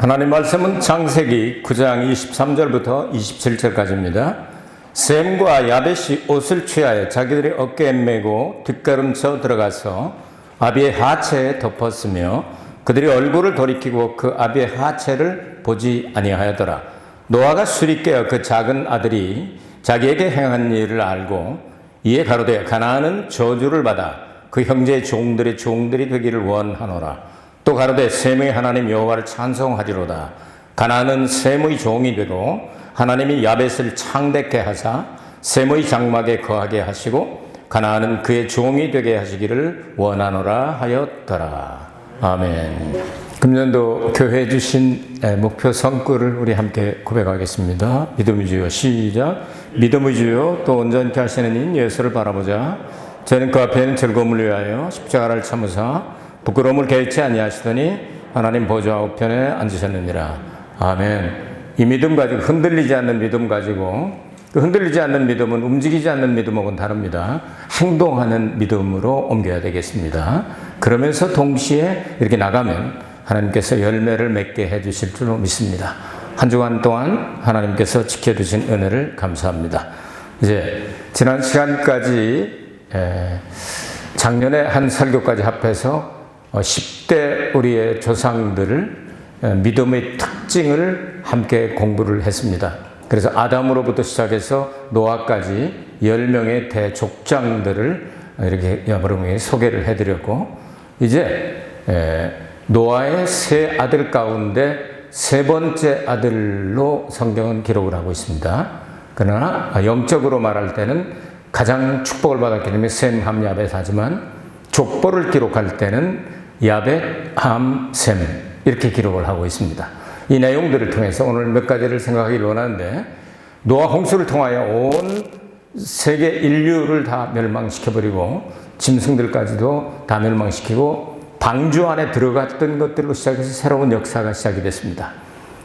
하나님 말씀은 창세기 9장 23절부터 27절까지입니다. 셈과 야벳이 옷을 취하여 자기들의 어깨에 메고 뒷걸음쳐 들어가서 아비의 하체에 덮었으며 그들이 얼굴을 돌이키고 그 아비의 하체를 보지 아니하였더라. 노아가 술이 깨어 그 작은 아들이 자기에게 행한 일을 알고 이에 가로되 가나안은 저주를 받아 그 형제의 종들의 종들이 되기를 원하노라. 또 가로되 셈의 하나님 여호와를 찬송하리로다. 가나안은 셈의 종이 되고 하나님이 야벳을 창대케 하사 셈의 장막에 거하게 하시고 가나안은 그의 종이 되게 하시기를 원하노라 하였더라. 아멘. 금년도 교회 주신 목표 성구를 우리 함께 고백하겠습니다. 믿음의 주여 시작. 믿음의 주여 또 온전케 하시는 인 예수를 바라보자. 저는 그 앞에 있는 즐거움을 위하여 십자가를 참으사 부끄러움을 개의치 아니하시더니 하나님 보좌 우편에 앉으셨느니라. 아멘. 이 믿음 가지고 흔들리지 않는 믿음 가지고 그 흔들리지 않는 믿음은 움직이지 않는 믿음하고는 다릅니다. 행동하는 믿음으로 옮겨야 되겠습니다. 그러면서 동시에 이렇게 나가면 하나님께서 열매를 맺게 해주실 줄로 믿습니다. 한 주간 동안 하나님께서 지켜주신 은혜를 감사합니다. 이제 지난 시간까지 작년에 한 설교까지 합해서 10대 우리의 조상들을 믿음의 특징을 함께 공부를 했습니다. 그래서 아담으로부터 시작해서 노아까지 10명의 대족장들을 이렇게 여러분에게 소개를 해드렸고 이제 노아의 세 아들 가운데 세 번째 아들로 성경은 기록을 하고 있습니다. 그러나 영적으로 말할 때는 가장 축복을 받았기 때문에 셈, 함, 야벳 하지만 족보를 기록할 때는 야벳, 함, 셈 이렇게 기록을 하고 있습니다. 이 내용들을 통해서 오늘 몇 가지를 생각하기를 원하는데 노아 홍수를 통하여 온 세계 인류를 다 멸망시켜버리고 짐승들까지도 다 멸망시키고 방주 안에 들어갔던 것들로 시작해서 새로운 역사가 시작이 됐습니다.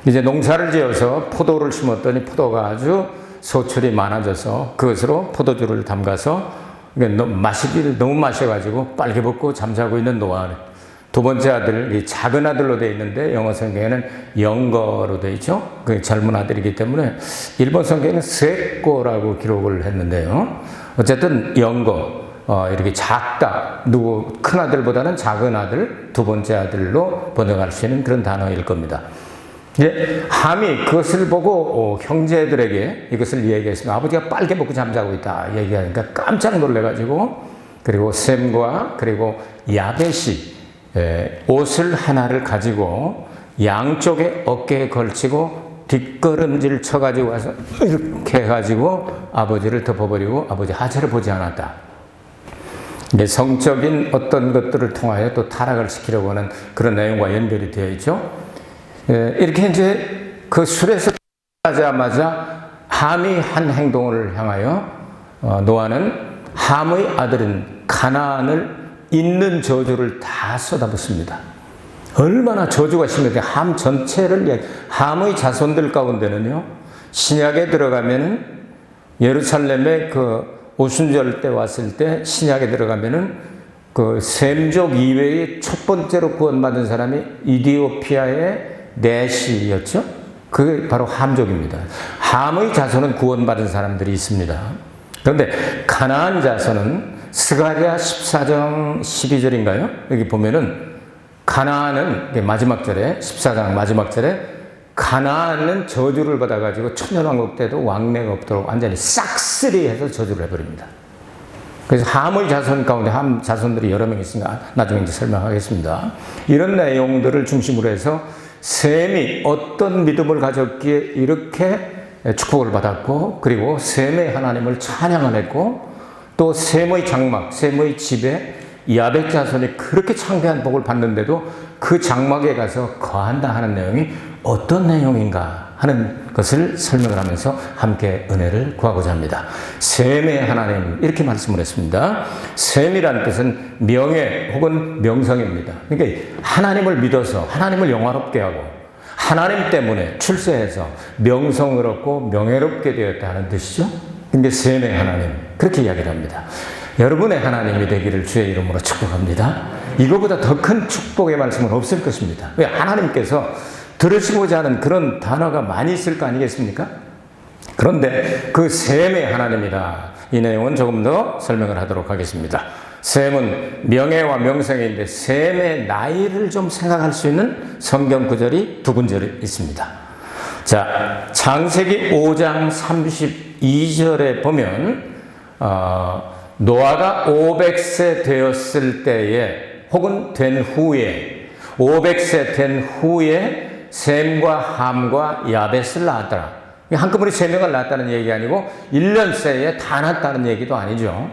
이제 농사를 지어서 포도를 심었더니 포도가 아주 소출이 많아져서 그것으로 포도주를 담가서 마시기를 너무 마셔가지고 빨개 벗고 잠자고 있는 노아. 두 번째 아들, 이 작은 아들로 되어 있는데 영어 성경에는 영거로 되어 있죠. 그 젊은 아들이기 때문에 일본 성경에는 세꼬라고 기록을 했는데요. 어쨌든 영거, 이렇게 작다, 큰 아들보다는 작은 아들, 두 번째 아들로 번역할 수 있는 그런 단어일 겁니다. 이제 함이 그것을 보고 형제들에게 이것을 얘기했습니다. 아버지가 빨개 먹고 잠자고 있다 얘기하니까 깜짝 놀래가지고 그리고 셈과 그리고 야벳이 옷을 하나를 가지고 양쪽에 어깨에 걸치고 뒷걸음질 쳐가지고 와서 이렇게 해가지고 아버지를 덮어버리고 아버지 하체를 보지 않았다. 이게 성적인 어떤 것들을 통하여 또 타락을 시키려고 하는 그런 내용과 연결이 되어 있죠. 이렇게 이제 그 술에서 하자마자 함이 한 행동을 향하여 노아는 함의 아들인 가나안을 있는 저주를 다 쏟아붓습니다. 얼마나 저주가 심했는데 함 전체를 함의 자손들 가운데는요 신약에 들어가면은 예루살렘에 그 오순절 때 왔을 때 신약에 들어가면은 그 셈족 이외에 첫 번째로 구원받은 사람이 이디오피아의 넷이었죠. 그게 바로 함족입니다. 함의 자손은 구원받은 사람들이 있습니다. 그런데 가나안 자손은 스가랴 14장 12절인가요? 여기 보면은 가나안은 마지막 절에 14장 마지막 절에 가나안은 저주를 받아가지고 천년왕국 때도 왕래가 없도록 완전히 싹쓸이해서 저주를 해버립니다. 그래서 함의 자손 가운데 함 자손들이 여러 명 있으니까 나중에 이제 설명하겠습니다. 이런 내용들을 중심으로 해서 셈이 어떤 믿음을 가졌기에 이렇게 축복을 받았고 그리고 셈의 하나님을 찬양을 했고 또 셈의 장막, 셈의 집에 야벳 자손이 그렇게 창대한 복을 받는데도 그 장막에 가서 거한다 하는 내용이 어떤 내용인가 하는 것을 설명을 하면서 함께 은혜를 구하고자 합니다. 셈의 하나님 이렇게 말씀을 했습니다. 셈이라는 뜻은 명예 혹은 명성입니다. 그러니까 하나님을 믿어서 하나님을 영화롭게 하고 하나님 때문에 출세해서 명성을 얻고 명예롭게 되었다는 뜻이죠. 근데 셈의 하나님 그렇게 이야기를 합니다. 여러분의 하나님이 되기를 주의 이름으로 축복합니다. 이거보다 더 큰 축복의 말씀은 없을 것입니다. 왜? 하나님께서 들으시고자 하는 그런 단어가 많이 있을 거 아니겠습니까? 그런데 그 셈의 하나님이다. 이 내용은 조금 더 설명을 하도록 하겠습니다. 셈은 명예와 명성인데 셈의 나이를 좀 생각할 수 있는 성경 구절이 두 군절이 있습니다. 자, 창세기 5장 32절에 보면 노아가 500세 되었을 때에 혹은 된 후에 500세 된 후에 셈과 함과 야벳을 낳았더라. 한꺼번에 3명을 낳았다는 얘기 아니고 1년 새에 다 낳았다는 얘기도 아니죠.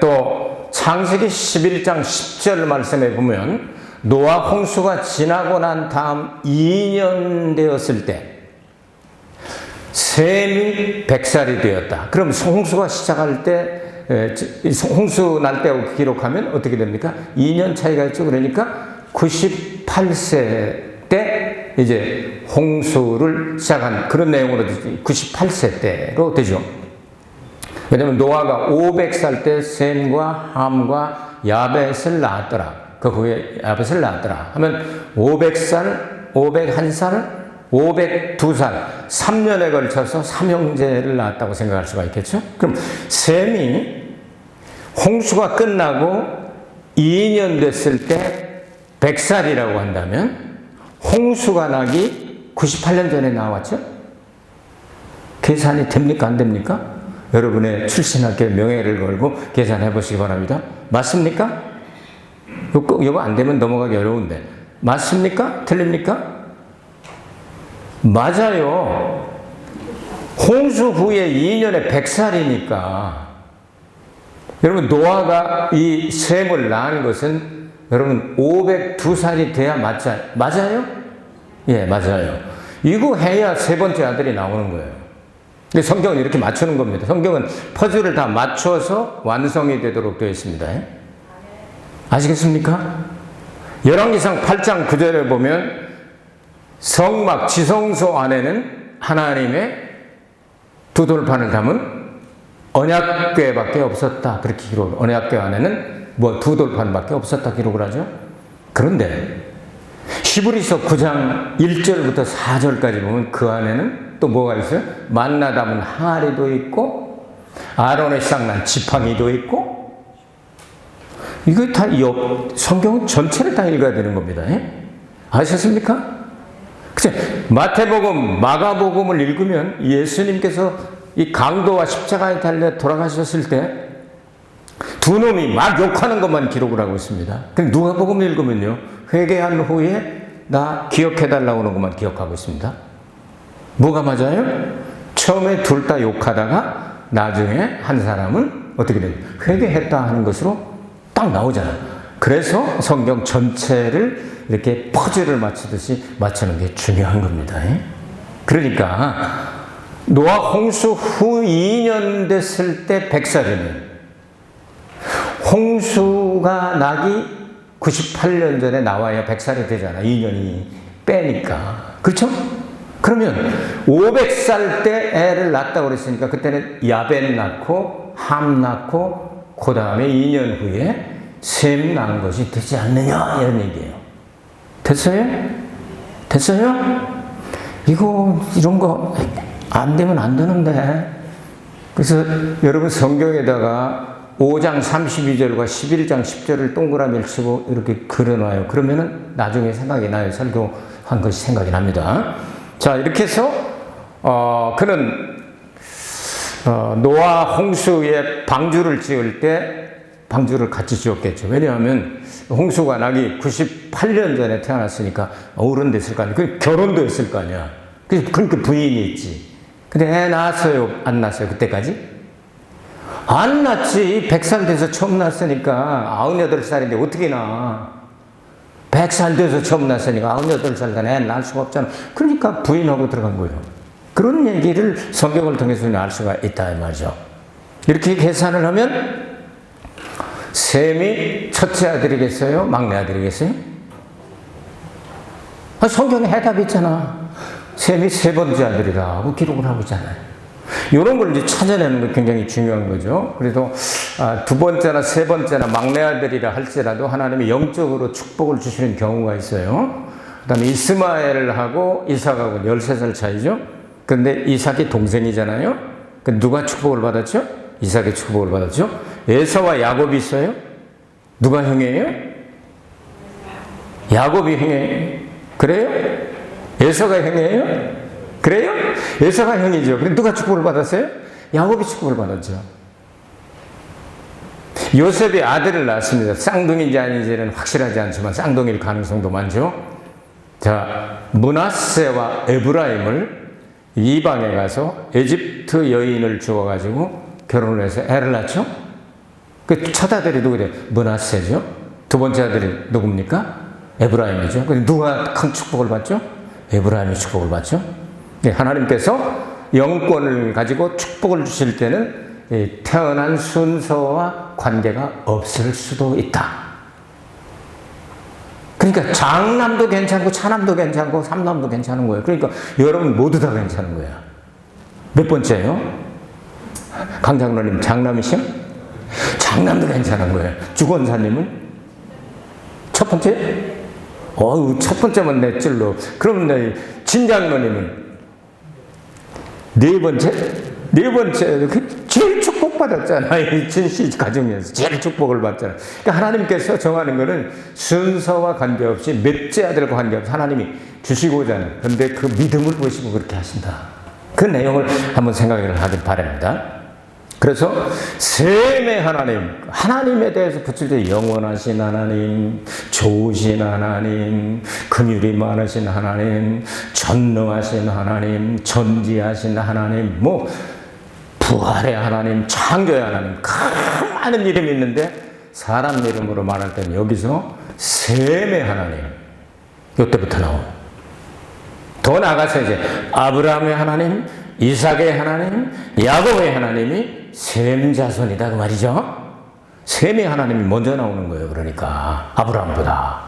또 창세기 11장 10절 말씀에 보면 노아 홍수가 지나고 난 다음 2년 되었을 때 셈이 100살이 되었다. 그럼 홍수가 시작할 때 홍수 날 때하고 기록하면 어떻게 됩니까? 2년 차이가 있죠. 그러니까 98세 때 이제 홍수를 시작한 그런 내용으로 98세 때로 되죠. 왜냐하면 노아가 500살 때 셈과 함과 야벳을 낳았더라. 그 후에 야벳을 낳았더라 하면 500살, 501살, 502살 3년에 걸쳐서 삼형제를 낳았다고 생각할 수가 있겠죠. 그럼 셈이 홍수가 끝나고 2년 됐을 때 100살이라고 한다면 홍수가 나기 98년 전에 나왔죠? 계산이 됩니까? 안 됩니까? 여러분의 출신학교 명예를 걸고 계산해 보시기 바랍니다. 맞습니까? 이거 안 되면 넘어가기 어려운데. 맞습니까? 틀립니까? 맞아요. 홍수 후에 2년에 100살이니까. 여러분, 노아가 이 셈을 낳은 것은 여러분 502살이 돼야 맞아요? 예, 맞아요. 이거 해야 세 번째 아들이 나오는 거예요. 근데 성경은 이렇게 맞추는 겁니다. 성경은 퍼즐을 다 맞춰서 완성이 되도록 되어 있습니다. 아시겠습니까? 열왕기상 8장 9절에 보면 성막 지성소 안에는 하나님의 두 돌판을 담은 언약궤밖에 없었다. 그렇게 기록. 언약궤 안에는 두 돌판밖에 없었다 기록을 하죠. 그런데 히브리서 9장 1절부터 4절까지 보면 그 안에는 또 뭐가 있어요? 만나 담은 항아리도 있고 아론의 쌍난 지팡이도 있고 이거 다 성경 전체를 다 읽어야 되는 겁니다. 아셨습니까? 마태복음, 마가복음을 읽으면 예수님께서 이 강도와 십자가에 달려 돌아가셨을 때 두 놈이 막 욕하는 것만 기록을 하고 있습니다. 근데 누가복음 읽으면요, 회개한 후에 나 기억해달라고 하는 것만 기억하고 있습니다. 뭐가 맞아요? 처음에 둘 다 욕하다가 나중에 한 사람은 어떻게 돼요? 회개했다 하는 것으로 딱 나오잖아요. 그래서 성경 전체를 이렇게 퍼즐을 맞추듯이 맞추는 게 중요한 겁니다. 그러니까 노아 홍수 후 2년 됐을 때 100살이면 홍수가 나기 98년 전에 나와야 100살이 되잖아. 2년이 빼니까. 그렇죠? 그러면 500살 때 애를 낳았다고 그랬으니까 그때는 야벳 낳고 함 낳고 그 다음에 2년 후에 셈 낳은 것이 되지 않느냐 이런 얘기예요. 됐어요? 됐어요? 이런 거 안 되면 안 되는데. 그래서 여러분 성경에다가 5장 32절과 11장 10절을 동그라미를 치고 이렇게 그려놔요. 그러면은 나중에 생각이 나요. 설교한 것이 생각이 납니다. 자, 이렇게 해서 그는 노아 홍수에 방주를 지을 때 방주를 같이 지었겠죠. 왜냐하면 홍수가 나기 98년 전에 태어났으니까 어른 됐을 거 아니야. 결혼도 했을 거 아니야. 그러니까 부인이 있지. 근데 애 낳았어요? 안 낳았어요? 그때까지? 안 낳지. 100살 돼서 처음 낳았으니까 98살인데 어떻게 낳아? 100살 돼서 처음 낳았으니까 98살 된 애 낳을 수가 없잖아. 그러니까 부인하고 들어간 거예요. 그런 얘기를 성경을 통해서 알 수가 있다 이 말이죠. 이렇게 계산을 하면 셈이 첫째 아들이겠어요? 막내 아들이겠어요? 성경에 해답이 있잖아. 셈이 세 번째 아들이다 하고 기록을 하고 있잖아요. 이런 걸 이제 찾아내는 게 굉장히 중요한 거죠. 그래도 두 번째나 세 번째나 막내 아들이라 할지라도 하나님이 영적으로 축복을 주시는 경우가 있어요. 그다음에 이스마엘하고 이삭하고 13살 차이죠. 근데 이삭이 동생이잖아요. 그 누가 축복을 받았죠? 이삭이 축복을 받았죠. 에서와 야곱이 있어요. 누가 형이에요? 야곱이 형이에요. 그래요? 에서가 형이에요? 그래요? 에서가 형이죠. 근데 누가 축복을 받았어요? 야곱이 축복을 받았죠. 요셉이 아들을 낳았습니다. 쌍둥이인지 아닌지는 확실하지 않지만 쌍둥이일 가능성도 많죠. 자, 므낫세와 에브라임을 이방에 가서 에집트 여인을 주어가지고 결혼을 해서 애를 낳죠. 그 첫 아들이 누구래요? 므낫세죠. 두 번째 아들이 누굽니까? 에브라임이죠. 근데 누가 큰 축복을 받죠? 에브라임이 축복을 받죠. 하나님께서 영권을 가지고 축복을 주실 때는 태어난 순서와 관계가 없을 수도 있다. 그러니까 장남도 괜찮고 차남도 괜찮고 삼남도 괜찮은 거예요. 그러니까 여러분 모두 다 괜찮은 거야. 몇 번째요? 강장로님 장남이시요? 장남도 괜찮은 거예요. 주권사님은? 첫 번째? 첫 번째만 내 찔러. 그럼 내 진장로님은? 네 번째? 네 번째, 제일 축복받았잖아. 이 진씨 가정에서 제일 축복을 받잖아. 그러니까 하나님께서 정하는 거는 순서와 관계없이 넷째 아들과 관계없이 하나님이 주시고자 하는. 그런데 그 믿음을 보시고 그렇게 하신다. 그 내용을 한번 생각을 하길 바랍니다. 그래서 셈의 하나님, 하나님에 대해서 붙일 때 영원하신 하나님, 좋으신 하나님, 긍휼이 많으신 하나님, 전능하신 하나님, 전지하신 하나님, 부활의 하나님, 창조의 하나님, 많은 이름이 있는데 사람 이름으로 말할 때는 여기서 셈의 하나님, 이때부터 나와요. 더 나아가서 이제 아브라함의 하나님, 이삭의 하나님, 야곱의 하나님이 셈 자손이다 그 말이죠. 셈의 하나님이 먼저 나오는 거예요. 그러니까 아브라함보다.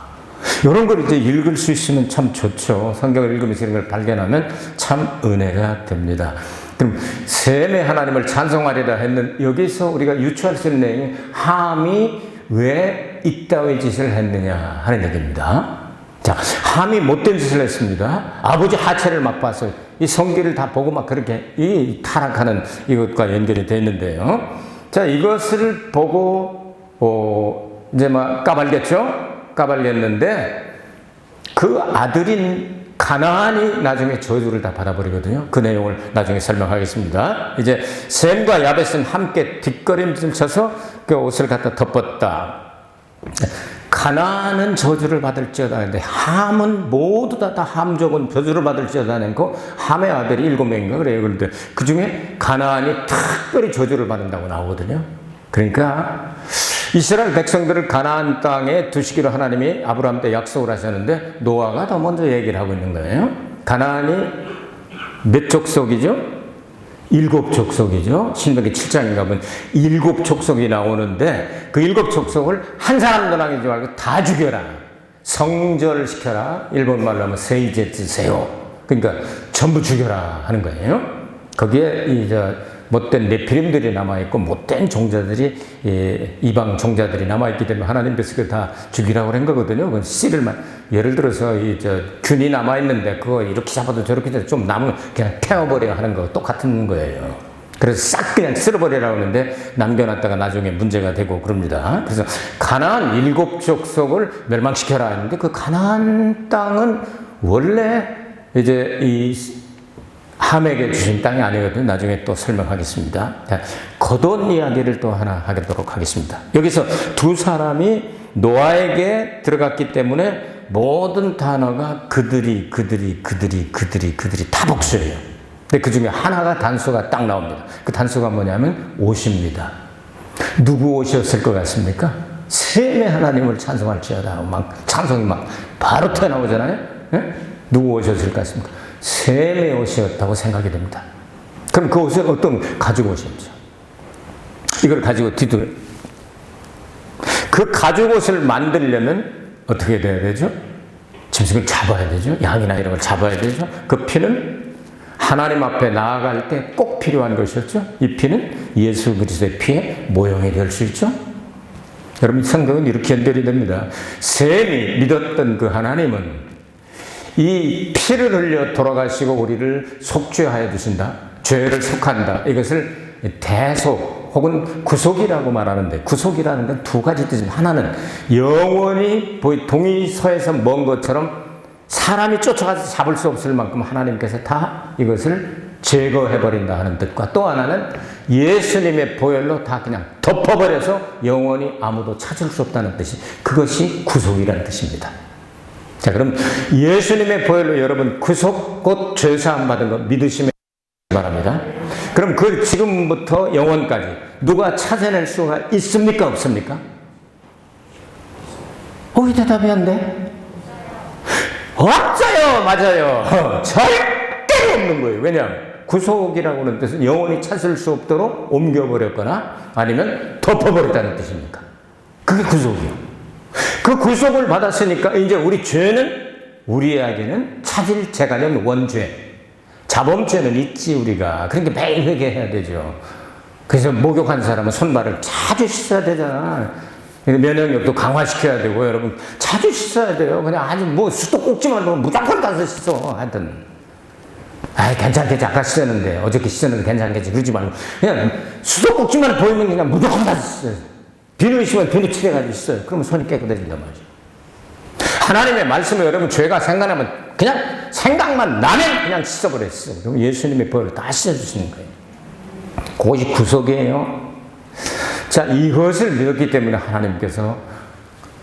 이런 걸 이제 읽을 수 있으면 참 좋죠. 성경을 읽으면서 이런 걸 발견하면 참 은혜가 됩니다. 그럼 셈의 하나님을 찬송하리라 했는 여기서 우리가 유추할 수 있는 내용이 함이 왜 이따위 짓을 했느냐 하는 얘기입니다. 자, 함이 못된 짓을 했습니다. 아버지 하체를 막 봤어요. 이 성기를 다 보고 막 그렇게 이 타락하는 이것과 연결이 되어 있는데요. 자, 이것을 보고 이제 막 까발겠죠? 까발겠는데 그 아들인 가나안이 나중에 저주를 다 받아버리거든요. 그 내용을 나중에 설명하겠습니다. 이제 셈과 야벳은 함께 뒷걸음질 쳐서 그 옷을 갖다 덮었다. 가나안은 저주를 받을지어다 했는데 함은 모두 다 함족은 저주를 받을지어다 했고 함의 아들이 7명인가 그래요. 그런데 그 중에 가나안이 특별히 저주를 받는다고 나오거든요. 그러니까 이스라엘 백성들을 가나안 땅에 두시기로 하나님이 아브라함 때 약속을 하셨는데 노아가 더 먼저 얘기를 하고 있는 거예요. 가나안이 몇 족속이죠? 7족속이죠. 신명기 7장인가 보면 7족속이 나오는데 그 7족속을 한 사람도 남기지 말고 다 죽여라. 성절시켜라. 일본말로 하면 세이제트세요. 그러니까 전부 죽여라 하는 거예요. 거기에 못된 네피림들이 남아있고 못된 종자들이 이방 종자들이 남아있기 때문에 하나님께서 그걸 다 죽이라고 한 거거든요. 그건 씨를만 예를 들어서 균이 남아있는데 그거 이렇게 잡아도 저렇게 좀 남으면 그냥 태워버려 하는 거 똑같은 거예요. 그래서 싹 그냥 쓸어버리라고 하는데 남겨놨다가 나중에 문제가 되고 그럽니다. 그래서 가나안 7족속을 멸망시켜라 했는데 그 가나안 땅은 원래 이제 이 함에게 주신 땅이 아니거든요. 나중에 또 설명하겠습니다. 겉옷 이야기를 또 하나 하도록 하겠습니다. 여기서 두 사람이 노아에게 들어갔기 때문에 모든 단어가 그들이 다 복수예요. 근데 그 중에 하나가 단수가 딱 나옵니다. 그 단수가 뭐냐면 옷입니다. 누구 옷이었을 것 같습니까? 셈의 하나님을 찬송할지어다. 막 찬송이 막 바로 튀어나오잖아요. 네? 누구 옷이었을 것 같습니까? 셈의 옷이었다고 생각이 됩니다. 그럼 그 옷은 어떤 가죽 옷이었죠? 이걸 가지고 그 가죽 옷을 만들려면 어떻게 돼야 되죠? 짐승을 잡아야 되죠. 양이나 이런 걸 잡아야 되죠. 그 피는 하나님 앞에 나아갈 때 꼭 필요한 것이었죠. 이 피는 예수 그리스도의 피의 모형이 될 수 있죠. 여러분 성경은 이렇게 연결이 됩니다. 셈이 믿었던 그 하나님은 이 피를 흘려 돌아가시고 우리를 속죄하여 주신다. 죄를 속한다. 이것을 대속 혹은 구속이라고 말하는데, 구속이라는 건 두 가지 뜻입니다. 하나는 영원히 동이서에서 먼 것처럼 사람이 쫓아가서 잡을 수 없을 만큼 하나님께서 다 이것을 제거해버린다 하는 뜻과, 또 하나는 예수님의 보혈로 다 그냥 덮어버려서 영원히 아무도 찾을 수 없다는 뜻이, 그것이 구속이라는 뜻입니다. 자, 그럼 예수님의 보혈로 여러분 구속 곧 죄사함 받은 거 믿으시면 바랍니다. 그럼 그 지금부터 영원까지 누가 찾아낼 수가 있습니까? 없습니까? 왜 대답이 안 돼? 없어요! 맞아요! 절대로 없는 거예요. 왜냐하면 구속이라고 하는 뜻은 영원히 찾을 수 없도록 옮겨버렸거나 아니면 덮어버렸다는 뜻입니까? 그게 구속이에요. 그 구속을 받았으니까 이제 우리 죄는, 우리에게는 찾을 죄가 아니면 원죄, 자범죄는 있지 우리가. 그러니까 매일 회개해야 되죠. 그래서 목욕한 사람은 손발을 자주 씻어야 되잖아. 면역력도 강화시켜야 되고, 여러분 자주 씻어야 돼요. 그냥 아주 뭐 수도꼭지만 보면 무조건 가서 씻어. 하여튼 괜찮겠지, 아까 씻었는데, 어저께 씻었는데 괜찮겠지, 그러지 말고 그냥 수도꼭지만 보이면 그냥 무조건 가서 씻어요. 비누 있으면 비누 칠해가지고 씻어요. 그러면 손이 깨끗해진단 말이죠. 하나님의 말씀을 여러분 죄가 생각나면, 그냥 생각만 나면 그냥 씻어버렸어요. 그럼 예수님의 보혈을 다 씻어주시는 거예요. 그것이 구속이에요. 자, 이것을 믿었기 때문에 하나님께서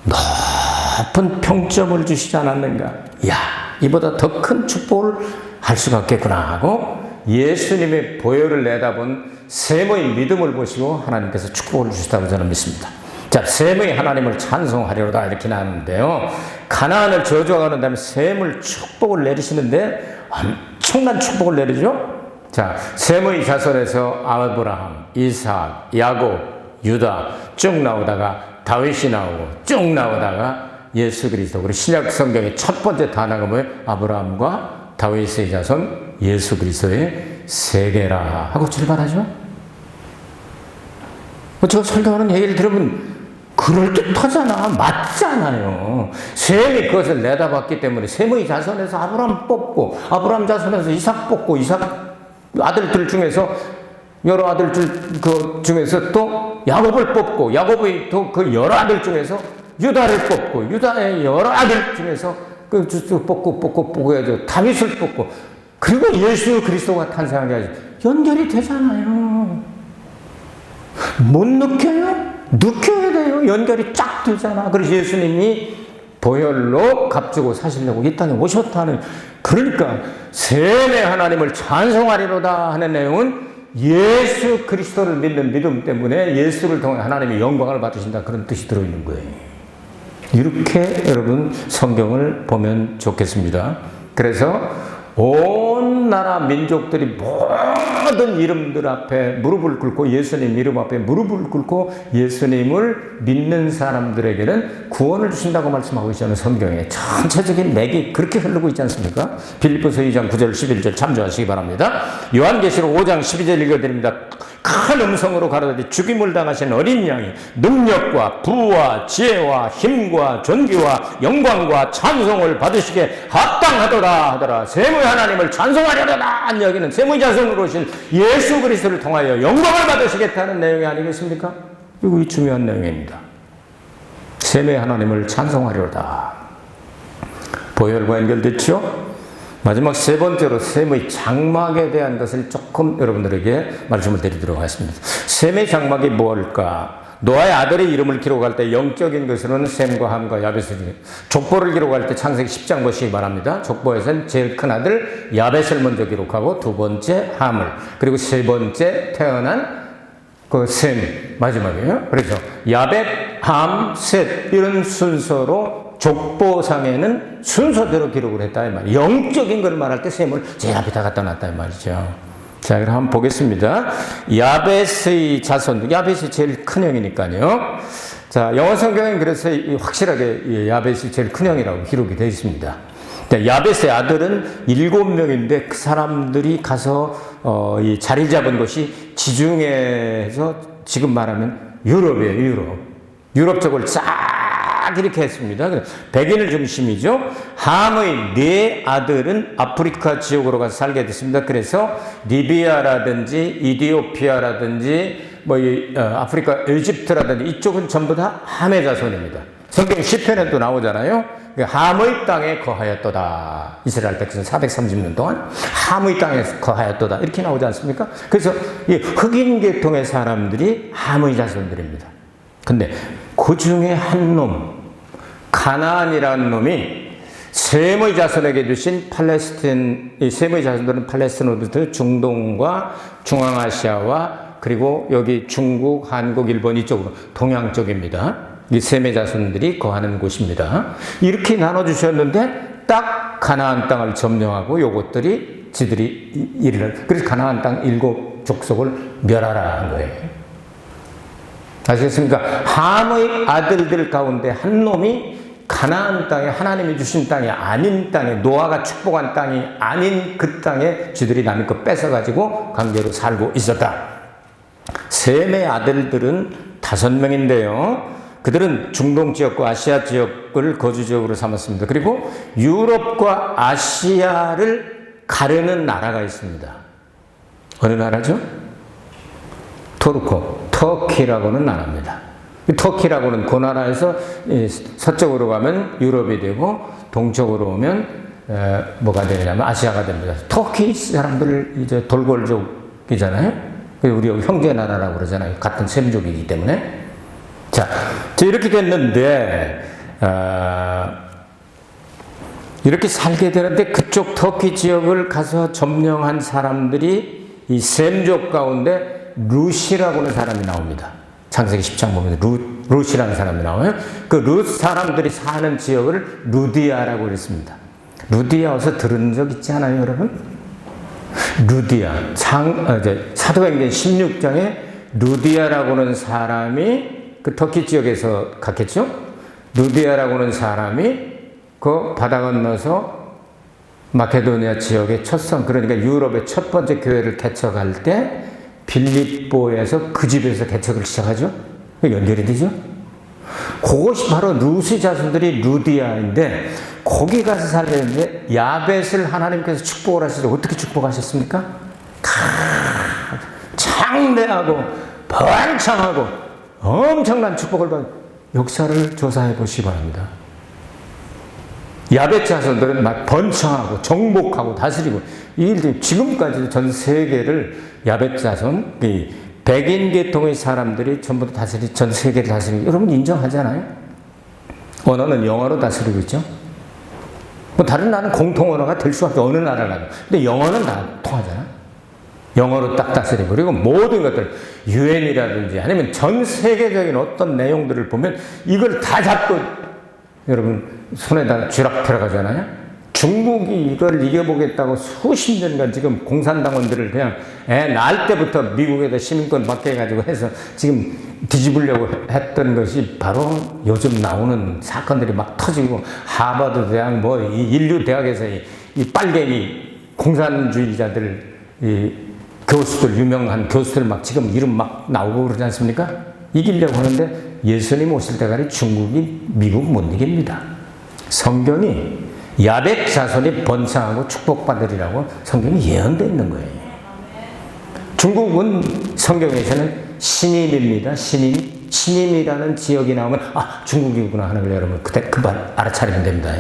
높은 평점을 주시지 않았는가. 이야, 이보다 더 큰 축복을 할 수가 없겠구나 하고 예수님의 보혈을 내다본 셈의 믿음을 보시고 하나님께서 축복을 주시다고 저는 믿습니다. 자, 셈의 하나님을 찬송하려다 이렇게 나왔는데요. 가나안을 저주하는 다음에 셈을 축복을 내리시는데 엄청난 축복을 내리죠. 자, 셈의 자손에서 아브라함, 이삭, 야곱, 유다 쭉 나오다가 다윗이 나오고 쭉 나오다가 예수 그리스도. 우리 신약 성경의 첫 번째 단어가 뭐예요? 아브라함과 다윗의 자손 예수 그리스도의 세계라 하고 출발하죠. 제가 설교하는 얘기를 들으면 그럴듯하잖아. 맞잖아요. 셈이 그것을 내다봤기 때문에 셈의 자손에서 아브라함 뽑고, 아브라함 자손에서 이삭 뽑고, 이삭 아들들 중에서 여러 아들들 그 중에서 또 야곱을 뽑고, 야곱의 또 그 여러 아들 중에서 유다를 뽑고, 유다의 여러 아들 중에서 그 뽑고 해야죠. 다윗을 뽑고, 그리고 예수 그리스도가 탄생하게 하죠. 연결이 되잖아요. 못 느껴요? 느껴야 돼요. 연결이 쫙 되잖아. 그래서 예수님이 보혈로 값주고 사시려고 이 땅에 오셨다는, 그러니까 셈의 하나님을 찬송하리로다 하는 내용은 예수 그리스도를 믿는 믿음 때문에 예수를 통해 하나님의 영광을 받으신다, 그런 뜻이 들어있는 거예요. 이렇게 여러분 성경을 보면 좋겠습니다. 그래서 온 나라 민족들이 모든 이름들 앞에 무릎을 꿇고, 예수님 이름 앞에 무릎을 꿇고 예수님을 믿는 사람들에게는 구원을 주신다고 말씀하고 있잖아요. 성경에 전체적인 맥이 그렇게 흐르고 있지 않습니까? 빌립보서 2장 9절 11절 참조하시기 바랍니다. 요한계시록 5장 12절 읽어드립니다. 큰 음성으로 가로되 죽임을 당하신 어린 양이 능력과 부와 지혜와 힘과 존귀와 영광과 찬송을 받으시게 합당하도다 하더라. 셈의 하나님을 찬송하려다 한 여기는 셈의 자손으로 오신 예수 그리스도를 통하여 영광을 받으시겠다는 내용이 아니겠습니까? 이거 중요한 내용입니다. 셈의 하나님을 찬송하려다. 보혈과 연결됐죠? 마지막 세 번째로 셈의 장막에 대한 것을 조금 여러분들에게 말씀을 드리도록 하겠습니다. 셈의 장막이 뭘까? 노아의 아들의 이름을 기록할 때 영적인 것으로는 셈과 함과 야벳을, 족보를 기록할 때 창세기 10장 보시기 바랍니다. 족보에서는 제일 큰 아들 야벳을 먼저 기록하고 두 번째 함을, 그리고 세 번째 태어난 그 셈 마지막이에요. 그래서 야벳, 함, 셋 이런 순서로 족보상에는 순서대로 기록을 했다 이 말이에요. 영적인 걸 말할 때 셈을 제일 앞에다 갖다 놨다 이 말이죠. 자, 그럼 한번 보겠습니다. 야벳의 자손, 야벳이 제일 큰 형이니까요. 자, 영어 성경엔 그래서 확실하게 야벳이 제일 큰 형이라고 기록이 되어 있습니다. 야벳의 아들은 7명인데 그 사람들이 가서 이 자리 잡은 곳이 지중해에서 지금 말하면 유럽이에요. 유럽 쪽을 쫙 딱 이렇게 했습니다. 백인을 중심이죠. 함의 네 아들은 아프리카 지역으로 가서 살게 됐습니다. 그래서 리비아라든지 이디오피아라든지 아프리카 이집트라든지 이쪽은 전부 다 함의 자손입니다. 성경 시편에도 나오잖아요. 함의 땅에 거하였도다. 이스라엘 백성 430년 동안 함의 땅에 거하였도다. 이렇게 나오지 않습니까? 그래서 이 흑인 계통의 사람들이 함의 자손들입니다. 근데 그 중에 한 놈, 가나안이라는 놈이 셈의 자손에게 주신 이 셈의 자손들은 팔레스티나부터 중동과 중앙아시아와 그리고 여기 중국, 한국, 일본 이쪽으로 동양 쪽입니다. 이 셈의 자손들이 거하는 곳입니다. 이렇게 나눠주셨는데 딱 가나안 땅을 점령하고 요것들이 지들이 일을 그래서 가나안 땅 7족속을 멸하라 한 거예요. 아시겠습니까? 함의 아들들 가운데 한 놈이 가나안 땅에 하나님이 주신 땅이 아닌 땅에 노아가 축복한 땅이 아닌 그 땅에 쥐들이 남의 거 뺏어가지고 강제로 살고 있었다. 셈의 아들들은 5명인데요. 그들은 중동 지역과 아시아 지역을 거주 지역으로 삼았습니다. 그리고 유럽과 아시아를 가르는 나라가 있습니다. 어느 나라죠? 토르코, 터키라고는 나라입니다. 터키라고는 그 나라에서 서쪽으로 가면 유럽이 되고 동쪽으로 오면 뭐가 되냐면 아시아가 됩니다. 터키 사람들 이제 돌골족이잖아요. 우리 형제 나라라고 그러잖아요. 같은 셈족이기 때문에. 자, 이렇게 됐는데 이렇게 살게 되는데 그쪽 터키 지역을 가서 점령한 사람들이 이 셈족 가운데 룻이라고 하는 사람이 나옵니다. 창세기 10장 보면 룻이라는 사람이 나와요. 그 룻 사람들이 사는 지역을 루디아라고 그랬습니다. 루디아 어서 들은 적 있지 않아요, 여러분? 루디아. 사도행전 16장에 루디아라고 하는 사람이 그 터키 지역에서 갔겠죠? 루디아라고 하는 사람이 그 바다 건너서 마케도니아 지역의 그러니까 유럽의 첫 번째 교회를 개척할 때 빌립보에서 그 집에서 개척을 시작하죠? 연결이 되죠? 그것이 바로 룻의 자손들이 루디아인데 거기 가서 살았는데 야벳을 하나님께서 축복을 하시죠. 어떻게 축복하셨습니까? 창대하고 번창하고 엄청난 축복을 받은 역사를 조사해 보시기 바랍니다. 야벳 자손들은 막 번창하고 정복하고 다스리고 이 일들이 지금까지도 전 세계를 야벳 자손, 백인 계통의 사람들이 전부 다 전 세계를 다스리고 여러분 인정하잖아요. 언어는 영어로 다스리고 있죠. 뭐 다른 나라는 공통 언어가 될 수밖에 어느 나라라도. 근데 영어는 다 통하잖아. 영어로 딱 다스리고 그리고 모든 것들 유엔이라든지 아니면 전 세계적인 어떤 내용들을 보면 이걸 다 잡고 여러분 손에다 쥐락 들어가잖아요. 중국이 이걸 이겨보겠다고 수십 년간 지금 공산당원들을 그냥 애 낳을 때부터 미국에다 시민권 받게 해가지고 해서 지금 뒤집으려고 했던 것이 바로 요즘 나오는 사건들이 막 터지고 하버드 대학 이 인류 대학에서 이 빨갱이 공산주의자들 교수들 유명한 교수들 막 지금 이름 막 나오고 그러지 않습니까? 이기려고 하는데 예수님 오실 때까지 중국이 미국 못 이깁니다. 성경이 야벳 자손이 번창하고 축복받으리라고 성경이 예언되어 있는 거예요. 중국은 성경에서는 신임입니다. 신임이라는 지역이 나오면 중국이구나 하는 걸 여러분 그만 알아차리면 됩니다.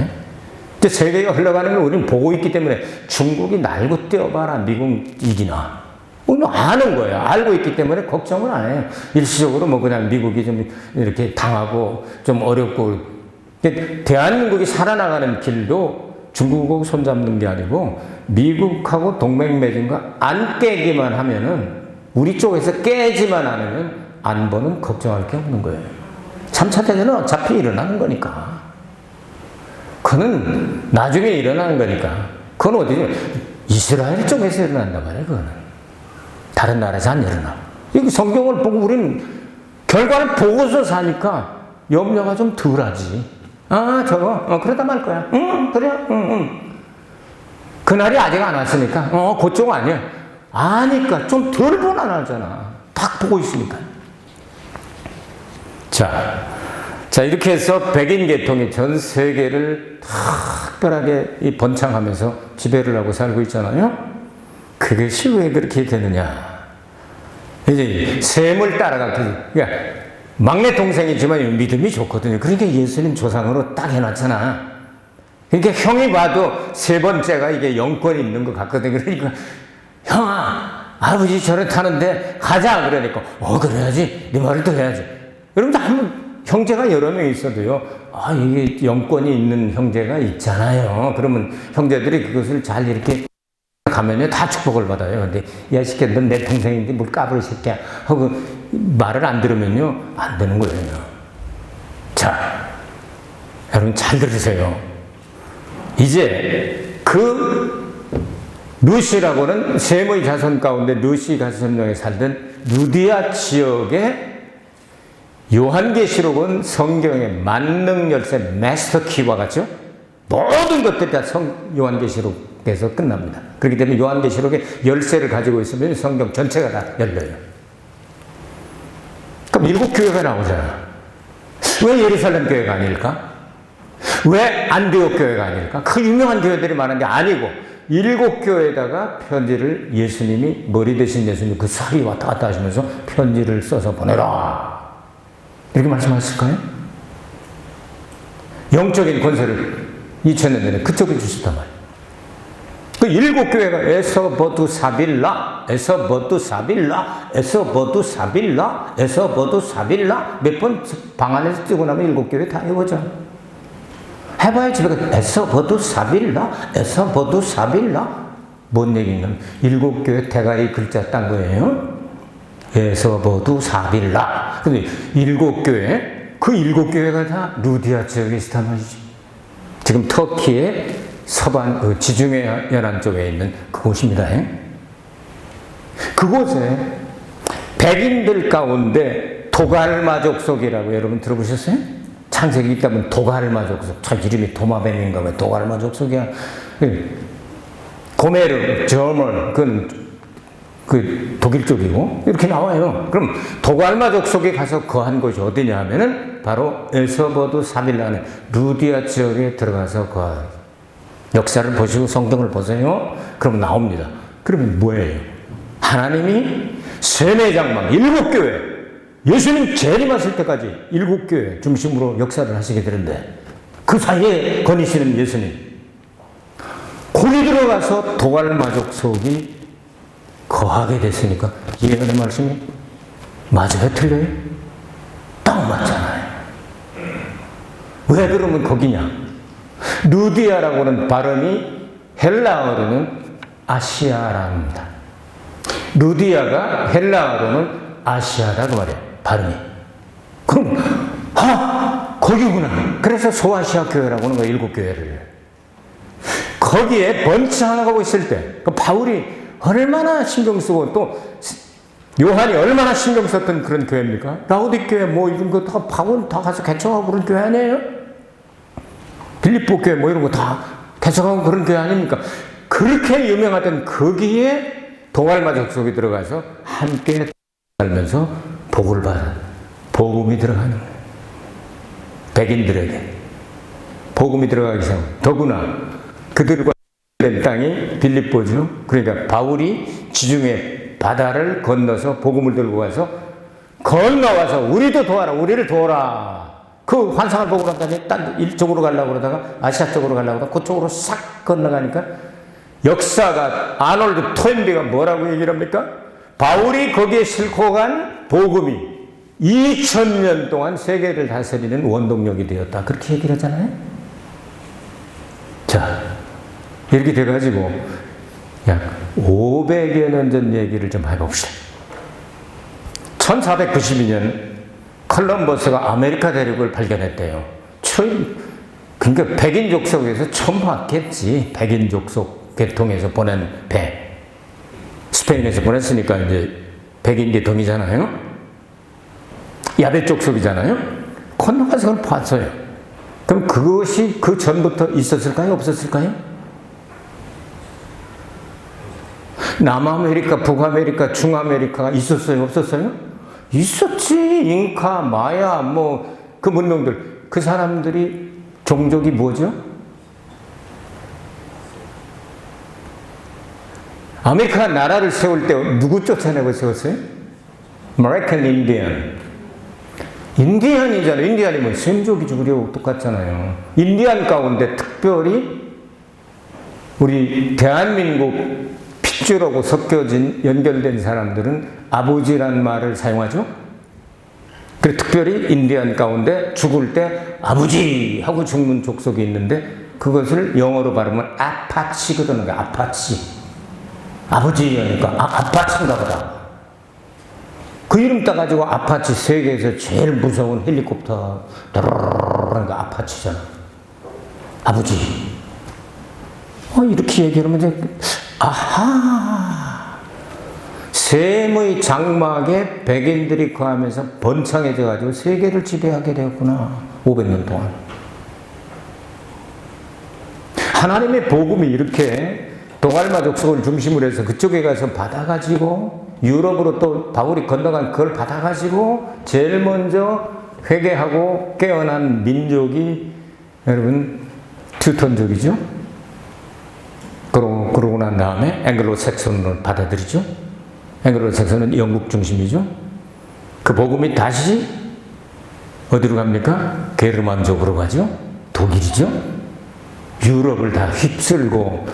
근데 세계가 흘러가는 걸 우리는 보고 있기 때문에 중국이 날고 뛰어봐라 미국 이기나 우리는 아는 거예요. 알고 있기 때문에 걱정을 안 해요. 일시적으로 그냥 미국이 좀 이렇게 당하고 좀 어렵고 대한민국이 살아나가는 길도 중국하고 손잡는 게 아니고 미국하고 동맹 맺은 거 안 깨기만 하면은 우리 쪽에서 깨지만 않으면 안보는 걱정할 게 없는 거예요. 3차 대전은 어차피 일어나는 거니까. 그거는 나중에 일어나는 거니까. 그건 어디죠? 이스라엘 쪽에서 일어난단 말이에요. 그거는. 다른 나라에서 안 일어나. 이 성경을 보고 우리는 결과를 보고서 사니까 염려가 좀 덜하지. 그러다 말 거야. 그래? 그날이 아직 안 왔으니까. 그쪽 아니야. 아니까 좀 덜 불안하잖아. 딱 보고 있으니까. 자, 자, 이렇게 해서 백인 계통이 전 세계를 특별하게 이 번창하면서 지배를 하고 살고 있잖아요. 그것이 왜 그렇게 되느냐. 이제 셈을 따라가기. 그러니까 막내 동생이지만 믿음이 좋거든요. 그러니까 예수님 조상으로 딱 해놨잖아. 그러니까 형이 봐도 세 번째가 이게 영권이 있는 것 같거든요. 그러니까 형아, 아버지 저렇다는데 가자. 그러니까 그래야지. 네 말을 또 해야지. 여러분들 한번 형제가 여러 명 있어도요. 이게 영권이 있는 형제가 있잖아요. 그러면 형제들이 그것을 잘 이렇게 가면요 다 축복을 받아요. 근데 야 새끼야 넌 내 동생인데 뭘 까불어 새끼야 하고 말을 안 들으면요 안 되는 거예요. 자, 여러분 잘 들으세요. 이제 그 루시라고는 셈의 자손 가운데 루시 가족명에 살던 루디아 지역의 요한계시록은 성경의 만능 열쇠 마스터 키와 같죠? 모든 것들이 다 요한계시록에서 끝납니다. 그렇기 때문에 요한계시록의 열쇠를 가지고 있으면 성경 전체가 다 열려요. 그럼 7교회가 나오잖아. 왜 예루살렘 교회가 아닐까? 왜 안디옥 교회가 아닐까? 그 유명한 교회들이 많은데 아니고 7교회에다가 편지를 예수님이 머리 대신 예수님이 그 살이 왔다 갔다 하시면서 편지를 써서 보내라. 이렇게 말씀하셨을까요? 영적인 권세를 2000년 전에 그쪽에 주셨단 말이에요. 그 7교회가 에서버두 사빌라, 에서버두 사빌라, 에서버두 사빌라, 에서버두 사빌라 몇 번 방 안에서 뛰고 나면 7교회 다 외워져. 해봐야 집에 가 에서버두 사빌라, 에서버두 사빌라. 뭔 얘기냐면 7교회 대가리 글자 딴 거예요. 에서버두 사빌라. 근데 7교회, 그 7교회가 다 루디아 지역에 있단 말이지. 지금 터키의 서반, 지중해 연안 쪽에 있는 그곳입니다. 그곳에 백인들 가운데 도갈마족 속이라고 여러분 들어보셨어요? 창세기 있다 보면 도갈마족 속. 참 이름이 도마뱀인가 봐요. 도갈마족 속이야. 고메르, 저먼, 그 독일 쪽이고 이렇게 나와요. 그럼 도갈마족 속에 가서 거한 곳이 어디냐 하면은 바로 에서버두 사빌라는 루디아 지역에 들어가서 거한 역사를 보시고 성경을 보세요. 그러면 나옵니다. 그러면 뭐예요? 하나님이 셈의 장막 7교회 예수님 재림하실 때까지 7교회 중심으로 역사를 하시게 되는데 그 사이에 거니시는 예수님 거기 들어가서 도갈마족 속이 거하게 됐으니까 예언의 말씀이 맞아요? 틀려요? 딱 맞잖아요. 왜 그러면 거기냐? 루디아라고는 발음이 헬라어로는 아시아라입니다. 루디아가 헬라어로는 아시아라고 말해요. 발음이. 그럼 거기구나. 그래서 소아시아 교회라고 하는 거예요. 7교회를. 거기에 번창하고 있을 때 그 바울이 얼마나 신경 쓰고 또 요한이 얼마나 신경 썼던 그런 교회입니까? 라오디 교회 뭐 이런 거 다 바울 다 가서 개척하고 그런 교회 아니에요? 빌립보 교회 뭐 이런 거 다 개척하고 그런 교회 아닙니까? 그렇게 유명하던 거기에 도갈마족 속에 들어가서 함께 살면서 복을 받은 복음이 들어가는 거예요. 백인들에게 복음이 들어가기 시작. 더구나 그들과 된 땅이 빌립보죠. 그러니까 바울이 지중해 바다를 건너서 복음을 들고 가서 건너와서 우리도 도와라, 우리를 도와라. 그 환상을 보고 난 다음에 딴 이쪽으로 가려고 그러다가 아시아 쪽으로 가려고 그러다가 그쪽으로 싹 건너가니까 역사가 아놀드 토인비가 뭐라고 얘기를 합니까? 바울이 거기에 싣고 간 복음이 2000년 동안 세계를 다스리는 원동력이 되었다. 그렇게 얘기를 하잖아요. 자, 이렇게 돼가지고 약 500여 년 전 얘기를 좀 해봅시다. 1492년 콜럼버스가 아메리카 대륙을 발견했대요. 그러니까 백인 족속에서 처음 봤겠지. 백인 족속 계통에서 보낸 배. 스페인에서 보냈으니까 이제 백인 계통이잖아요. 야베 족속이잖아요. 건너가서 그걸 봤어요. 그럼 그것이 그 전부터 있었을까요? 없었을까요? 남아메리카, 북아메리카, 중아메리카가 있었어요? 없었어요? 있었지. 잉카, 마야, 그 문명들, 그 사람들이 종족이 뭐죠? 아메리카가 나라를 세울 때 누구 쫓아내고 세웠어요? American Indian. 인디안이잖아요. 인디안이면 셈족이죠. 우리하고 똑같잖아요. 인디안 가운데 특별히 우리 대한민국 핏줄하고 섞여진 연결된 사람들은 아버지란 말을 사용하죠. 그리고 특별히 인디안 가운데 죽을 때 아버지 하고 죽는 족속이 있는데 그것을 영어로 발음은 아파치 그러는 거야. 아파치. 아버지 하니까 아파치인가 보다. 그 이름 따가지고 아파치, 세계에서 제일 무서운 헬리콥터 그러니까 아파치잖아. 아버지. 이렇게 얘기하면 이제 아하, 셈의 장막에 백인들이 거하면서 번창해져 가지고 세계를 지배하게 되었구나. 500년 동안. 하나님의 복음이 이렇게 동알마 족속을 중심으로 해서 그쪽에 가서 받아가지고 유럽으로 또 바울이 건너간 그걸 받아가지고 제일 먼저 회개하고 깨어난 민족이 여러분 튜턴족이죠. 그러고 난 다음에 앵글로 색선을 받아들이죠. 앵글로 색선은 영국 중심이죠. 그 복음이 다시 어디로 갑니까? 게르만족으로 가죠. 독일이죠. 유럽을 다 휩쓸고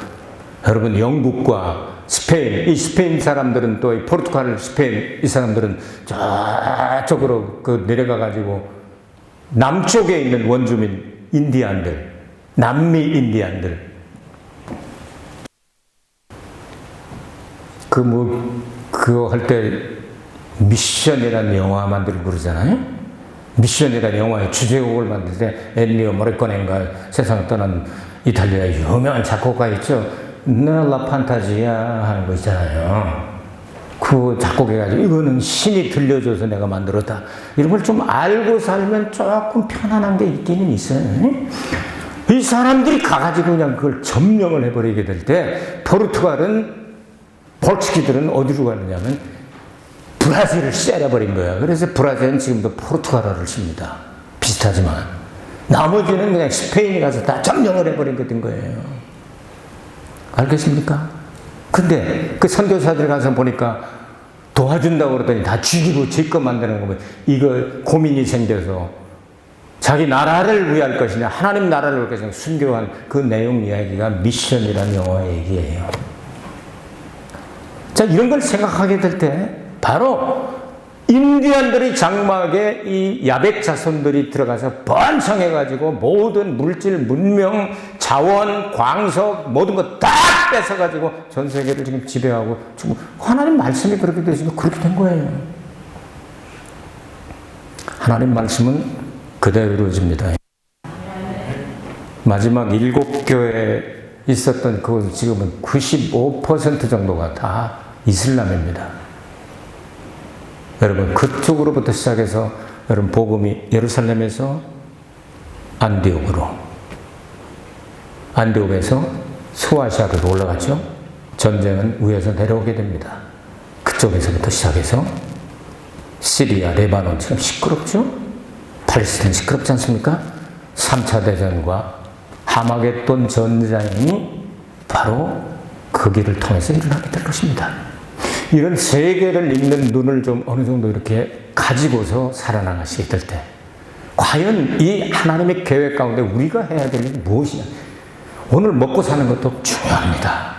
여러분 영국과 스페인, 이 스페인 사람들은 또 이 포르투갈, 스페인 이 사람들은 저쪽으로 내려가 가지고 남쪽에 있는 원주민 인디안들, 남미 인디안들 그거 할 때 미션이라는 영화 만들고 그러잖아요. 미션이라는 영화의 주제곡을 만들 때 엔리오 모리코네인가 세상을 떠난 이탈리아의 유명한 작곡가 있죠. 넬라 판타지아 하는 거 있잖아요. 그 작곡해가지고 이거는 신이 들려줘서 내가 만들었다. 이런 걸 좀 알고 살면 조금 편안한 게 있기는 있어요. 이 사람들이 가가지고 그냥 그걸 점령을 해버리게 될 때 포르투갈은 어디로 가느냐면 브라질을 쎄려버린 거야. 그래서 브라질은 지금도 포르투갈어를 씁니다. 비슷하지만 나머지는 그냥 스페인에 가서 다 점령을 해버린 게 된 거예요. 알겠습니까? 근데 그 선교사들 가서 보니까 도와준다고 그러더니 다 죽이고 지껏 만드는 거면 이거 고민이 생겨서 자기 나라를 위할 것이냐 하나님 나라를 위할 것이냐 순교한 그 내용 이야기가 미션이라는 영어의 얘기예요. 자, 이런 걸 생각하게 될 때 바로 인디안들의 장막에 이 야벳 자손들이 들어가서 번창해가지고 모든 물질, 문명, 자원, 광석 모든 거 다 뺏어가지고 전 세계를 지금 지배하고 지금 하나님 말씀이 그렇게 되시면 그렇게 된 거예요. 하나님 말씀은 그대로 이루어집니다. 마지막 7교회에 있었던 그것은 지금은 95% 정도가 다 이슬람입니다. 여러분 그쪽으로부터 시작해서 여러분 복음이 예루살렘에서 안디옥에서 소아시아로 올라갔죠. 전쟁은 위에서 내려오게 됩니다. 그쪽에서부터 시작해서 시리아, 레바논처럼 시끄럽죠. 팔레스타인 시끄럽지 않습니까? 3차 대전과 하마겟돈 전쟁이 바로 그 길을 통해서 일어나게 될 것입니다. 이런 세계를 읽는 눈을 좀 어느 정도 이렇게 가지고서 살아나가시게 될 때 과연 이 하나님의 계획 가운데 우리가 해야 될 일이 무엇이냐. 오늘 먹고 사는 것도 중요합니다.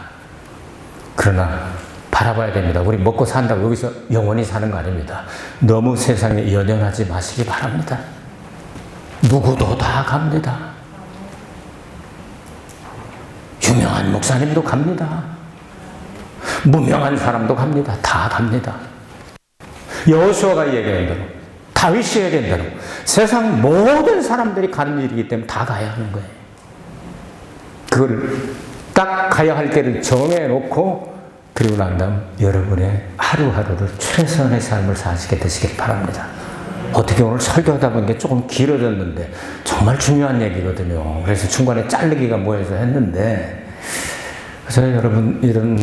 그러나 바라봐야 됩니다. 우리 먹고 산다고 여기서 영원히 사는 거 아닙니다. 너무 세상에 연연하지 마시기 바랍니다. 누구도 다 갑니다. 유명한 목사님도 갑니다. 무명한 사람도 갑니다. 다 갑니다. 여호수아가 얘기한 대로, 다윗이 얘기한 대로 세상 모든 사람들이 가는 일이기 때문에 다 가야 하는 거예요. 그걸 딱 가야 할 때를 정해놓고 그리고 난 다음 여러분의 하루하루를 최선의 삶을 사시게 되시길 바랍니다. 어떻게 오늘 설교하다 보니까 조금 길어졌는데 정말 중요한 얘기거든요. 그래서 중간에 자르기가 뭐해서 했는데 그래서 여러분 이런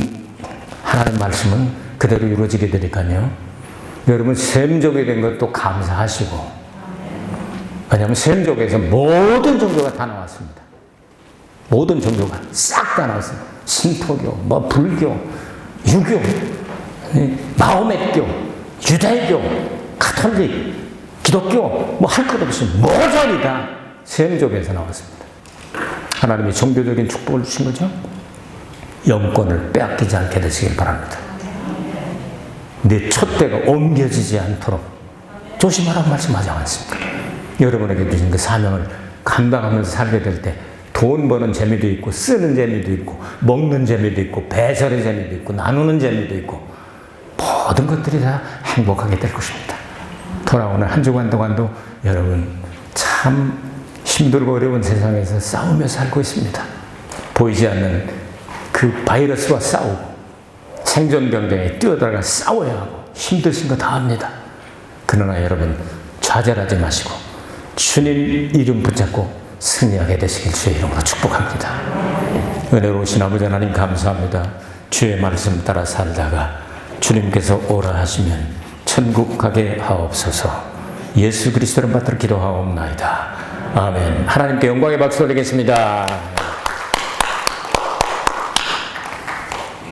하나님 말씀은 그대로 이루어지게 되니까요. 여러분 셈족이 된 것도 감사하시고 왜냐하면 셈족에서 모든 종교가 다 나왔습니다. 모든 종교가 싹 다 나왔습니다. 신토교, 뭐 불교, 유교, 마호멧교, 유대교, 가톨릭, 기독교, 뭐 할 것 없이 모조리 다 셈족에서 나왔습니다. 하나님이 종교적인 축복을 주신 거죠. 영권을 빼앗기지 않게 되시길 바랍니다. 내 촛대가 옮겨지지 않도록 조심하라고 말씀하지 않습니까? 여러분에게 주신 그 사명을 감당하면서 살게 될 때 돈 버는 재미도 있고 쓰는 재미도 있고 먹는 재미도 있고 배설의 재미도 있고 나누는 재미도 있고 모든 것들이 다 행복하게 될 것입니다. 돌아오는 한 주간 동안도 여러분 참 힘들고 어려운 세상에서 싸우며 살고 있습니다. 보이지 않는 그 바이러스와 싸우고 생존 경쟁에 뛰어들어가 싸워야 하고 힘드신 거 다 압니다. 그러나 여러분 좌절하지 마시고 주님 이름 붙잡고 승리하게 되시길 주의 이름으로 축복합니다. 은혜로우신 아버지 하나님 감사합니다. 주의 말씀 따라 살다가 주님께서 오라 하시면 천국 가게 하옵소서. 예수 그리스도를 받들어 기도하옵나이다. 아멘. 하나님께 영광의 박수 드리겠습니다.